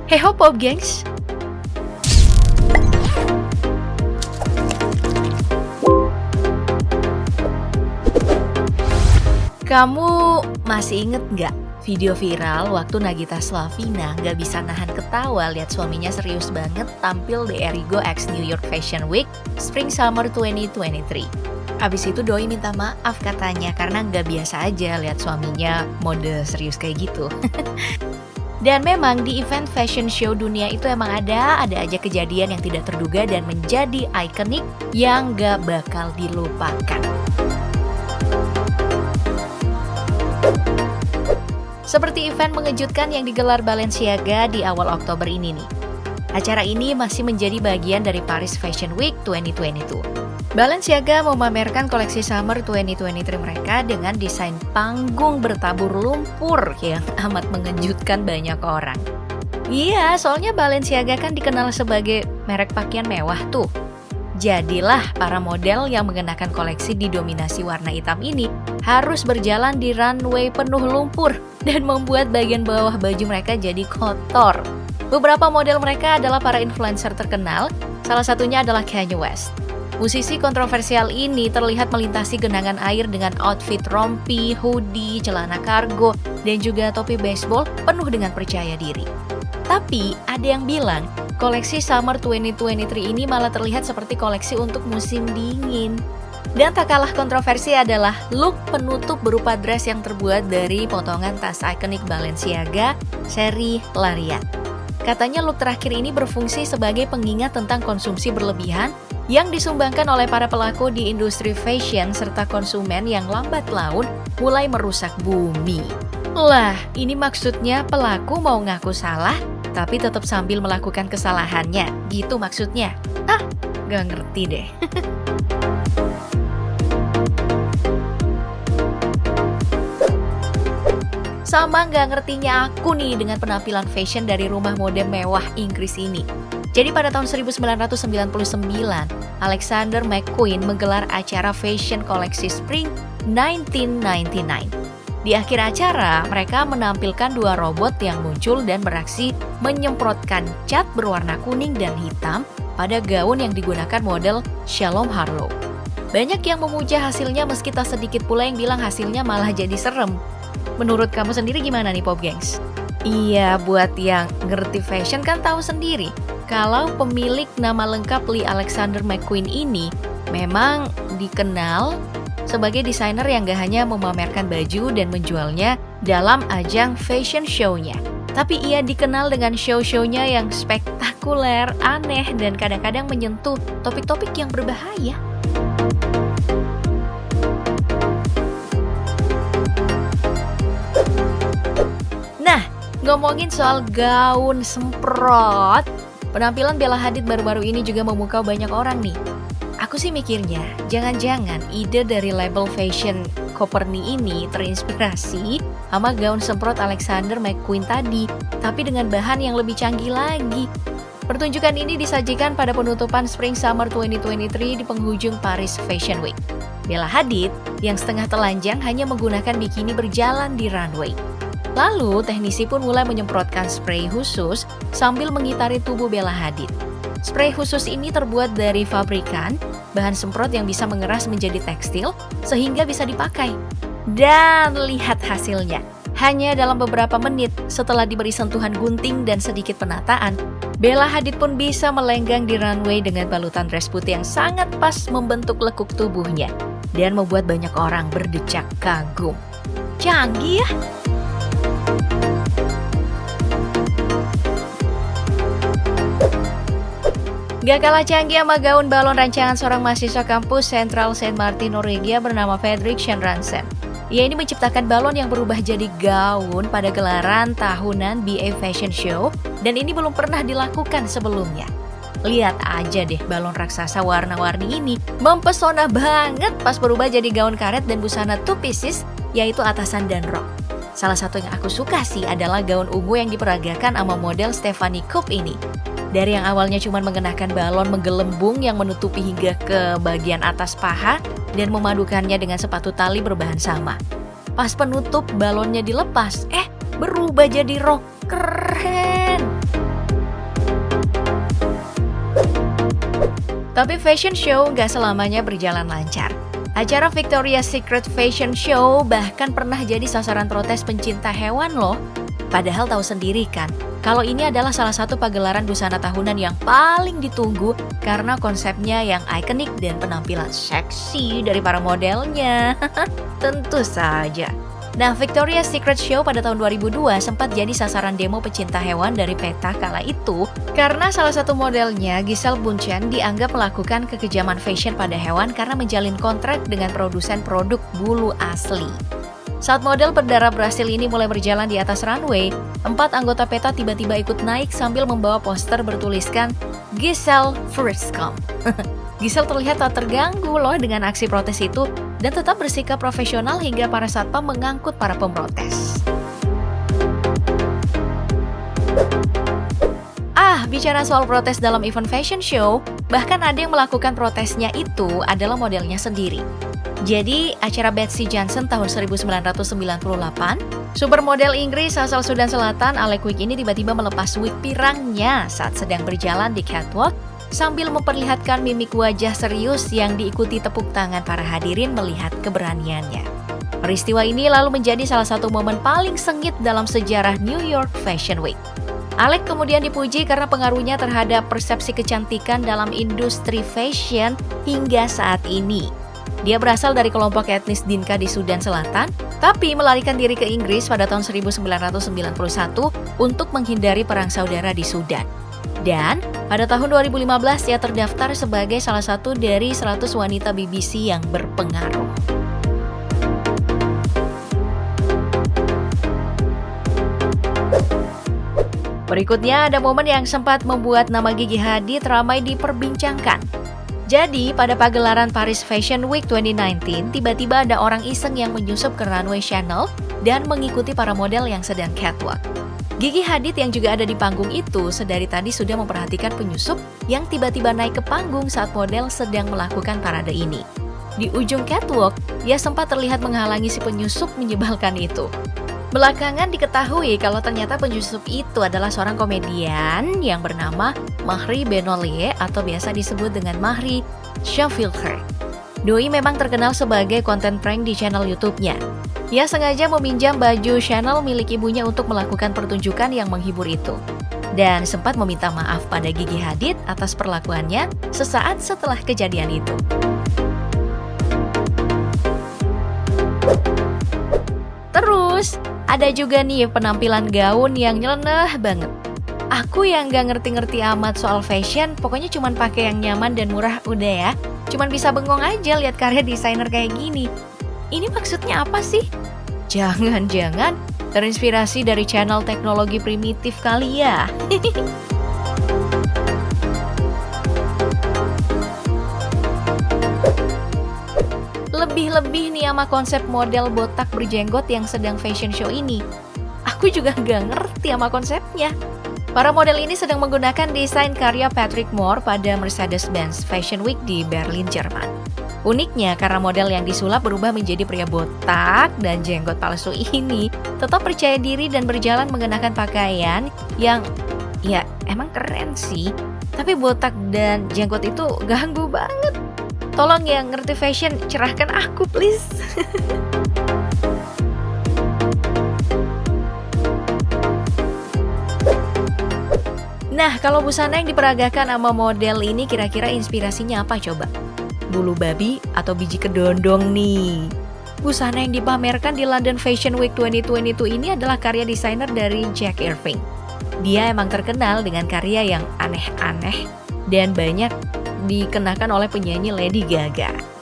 Hey ho Pop Gengs! Kamu masih inget nggak video viral waktu Nagita Slavina nggak bisa nahan ketawa lihat suaminya serius banget tampil di Erigo X New York Fashion Week Spring Summer 2023. Abis itu Doi minta maaf katanya karena nggak biasa aja lihat suaminya mode serius kayak gitu. Dan memang di event fashion show dunia itu emang ada aja kejadian yang tidak terduga dan menjadi ikonik yang gak bakal dilupakan. Seperti event mengejutkan yang digelar Balenciaga di awal Oktober ini nih. Acara ini masih menjadi bagian dari Paris Fashion Week 2022. Balenciaga memamerkan koleksi Summer 2023 mereka dengan desain panggung bertabur lumpur yang amat mengejutkan banyak orang. Iya, soalnya Balenciaga kan dikenal sebagai merek pakaian mewah tuh. Jadilah para model yang mengenakan koleksi didominasi warna hitam ini harus berjalan di runway penuh lumpur dan membuat bagian bawah baju mereka jadi kotor. Beberapa model mereka adalah para influencer terkenal, salah satunya adalah Kanye West. Musisi kontroversial ini terlihat melintasi genangan air dengan outfit rompi, hoodie, celana kargo, dan juga topi baseball penuh dengan percaya diri. Tapi ada yang bilang, koleksi Summer 2023 ini malah terlihat seperti koleksi untuk musim dingin. Dan tak kalah kontroversi adalah look penutup berupa dress yang terbuat dari potongan tas ikonik Balenciaga seri Lariat. Katanya look terakhir ini berfungsi sebagai pengingat tentang konsumsi berlebihan yang disumbangkan oleh para pelaku di industri fashion serta konsumen yang lambat laun mulai merusak bumi. Lah, ini maksudnya pelaku mau ngaku salah tapi tetap sambil melakukan kesalahannya, gitu maksudnya? Gak ngerti deh. Sama gak ngertinya aku nih dengan penampilan fashion dari rumah mode mewah Inggris ini. Jadi pada tahun 1999, Alexander McQueen menggelar acara fashion koleksi Spring 1999. Di akhir acara, mereka menampilkan dua robot yang muncul dan beraksi menyemprotkan cat berwarna kuning dan hitam pada gaun yang digunakan model Shalom Harlow. Banyak yang memuja hasilnya meski tak sedikit pula yang bilang hasilnya malah jadi serem. Menurut kamu sendiri gimana nih Pop Gengs? Iya, buat yang ngerti fashion kan tahu sendiri. Kalau pemilik nama lengkap Lee Alexander McQueen ini memang dikenal sebagai desainer yang gak hanya memamerkan baju dan menjualnya dalam ajang fashion show-nya. Tapi ia dikenal dengan show-show-nya yang spektakuler, aneh, dan kadang-kadang menyentuh topik-topik yang berbahaya. Nah, ngomongin soal gaun semprot, penampilan Bella Hadid baru-baru ini juga memukau banyak orang nih. Aku sih mikirnya, jangan-jangan ide dari label fashion Coperni ini terinspirasi sama gaun semprot Alexander McQueen tadi, tapi dengan bahan yang lebih canggih lagi. Pertunjukan ini disajikan pada penutupan Spring Summer 2023 di penghujung Paris Fashion Week. Bella Hadid yang setengah telanjang hanya menggunakan bikini berjalan di runway. Lalu, teknisi pun mulai menyemprotkan spray khusus sambil mengitari tubuh Bella Hadid. Spray khusus ini terbuat dari fabrikan, bahan semprot yang bisa mengeras menjadi tekstil sehingga bisa dipakai. Dan lihat hasilnya. Hanya dalam beberapa menit setelah diberi sentuhan gunting dan sedikit penataan, Bella Hadid pun bisa melenggang di runway dengan balutan dress putih yang sangat pas membentuk lekuk tubuhnya dan membuat banyak orang berdecak kagum. Canggih ya? Gak kalah canggih sama gaun balon rancangan seorang mahasiswa kampus Central Saint Martin, Norwegia bernama Fredrik Schransen. Ia ini menciptakan balon yang berubah jadi gaun pada gelaran tahunan BA Fashion Show dan ini belum pernah dilakukan sebelumnya. Lihat aja deh balon raksasa warna-warni ini mempesona banget pas berubah jadi gaun karet dan busana two pieces yaitu atasan dan rok. Salah satu yang aku suka sih adalah gaun ungu yang diperagakan sama model Stephanie Koop ini. Dari yang awalnya cuma mengenakan balon menggelembung yang menutupi hingga ke bagian atas paha dan memadukannya dengan sepatu tali berbahan sama. Pas penutup balonnya dilepas, berubah jadi rok. Keren! Tapi fashion show nggak selamanya berjalan lancar. Acara Victoria's Secret Fashion Show bahkan pernah jadi sasaran protes pencinta hewan loh. Padahal tahu sendiri kan, kalau ini adalah salah satu pagelaran busana tahunan yang paling ditunggu karena konsepnya yang ikonik dan penampilan seksi dari para modelnya. Tentu saja. Nah, Victoria's Secret Show pada tahun 2002 sempat jadi sasaran demo pecinta hewan dari PETA kala itu karena salah satu modelnya, Giselle Bundchen, dianggap melakukan kekejaman fashion pada hewan karena menjalin kontrak dengan produsen produk bulu asli. Saat model berdarah Brasil ini mulai berjalan di atas runway, 4 anggota PETA tiba-tiba ikut naik sambil membawa poster bertuliskan Giselle First Come. Giselle terlihat tak terganggu loh dengan aksi protes itu dan tetap bersikap profesional hingga para satpam mengangkut para pemprotes. Bicara soal protes dalam event fashion show, bahkan ada yang melakukan protesnya itu adalah modelnya sendiri. Jadi, acara Betsy Johnson tahun 1998, supermodel Inggris asal Sudan Selatan, Alec Wig ini tiba-tiba melepas wig pirangnya saat sedang berjalan di catwalk sambil memperlihatkan mimik wajah serius yang diikuti tepuk tangan para hadirin melihat keberaniannya. Peristiwa ini lalu menjadi salah satu momen paling sengit dalam sejarah New York Fashion Week. Alec kemudian dipuji karena pengaruhnya terhadap persepsi kecantikan dalam industri fashion hingga saat ini. Dia berasal dari kelompok etnis Dinka di Sudan Selatan, tapi melarikan diri ke Inggris pada tahun 1991 untuk menghindari perang saudara di Sudan. Dan pada tahun 2015 ia terdaftar sebagai salah satu dari 100 wanita BBC yang berpengaruh. Berikutnya ada momen yang sempat membuat nama Gigi Hadid ramai diperbincangkan. Jadi, pada pagelaran Paris Fashion Week 2019, tiba-tiba ada orang iseng yang menyusup ke runway Chanel dan mengikuti para model yang sedang catwalk. Gigi Hadid yang juga ada di panggung itu sedari tadi sudah memperhatikan penyusup yang tiba-tiba naik ke panggung saat model sedang melakukan parade ini. Di ujung catwalk, ia sempat terlihat menghalangi si penyusup menyebalkan itu. Belakangan diketahui kalau ternyata penyusup itu adalah seorang komedian yang bernama Mahri Benolier atau biasa disebut dengan Mahri Shafilker. Doi memang terkenal sebagai konten prank di channel YouTube-nya. Ia sengaja meminjam baju Chanel milik ibunya untuk melakukan pertunjukan yang menghibur itu. Dan sempat meminta maaf pada Gigi Hadid atas perlakuannya sesaat setelah kejadian itu. Terus, ada juga nih penampilan gaun yang nyeleneh banget. Aku yang gak ngerti-ngerti amat soal fashion, pokoknya cuman pakai yang nyaman dan murah udah ya. Cuman bisa bengong aja lihat karya desainer kayak gini. Ini maksudnya apa sih? Jangan-jangan terinspirasi dari channel teknologi primitif kali ya. Lebih-lebih nih sama konsep model botak berjenggot yang sedang fashion show ini. Aku juga gak ngerti sama konsepnya. Para model ini sedang menggunakan desain karya Patrick Moore pada Mercedes-Benz Fashion Week di Berlin, Jerman. Uniknya karena model yang disulap berubah menjadi pria botak dan jenggot palsu ini tetap percaya diri dan berjalan mengenakan pakaian yang ya emang keren sih. Tapi botak dan jenggot itu ganggu banget. Tolong yang ngerti fashion, cerahkan aku please. Nah, kalau busana yang diperagakan sama model ini kira-kira inspirasinya apa coba? Bulu babi atau biji kedondong nih? Busana yang dipamerkan di London Fashion Week 2022 ini adalah karya desainer dari Jack Irving. Dia emang terkenal dengan karya yang aneh-aneh dan banyak dikenakan oleh penyanyi Lady Gaga.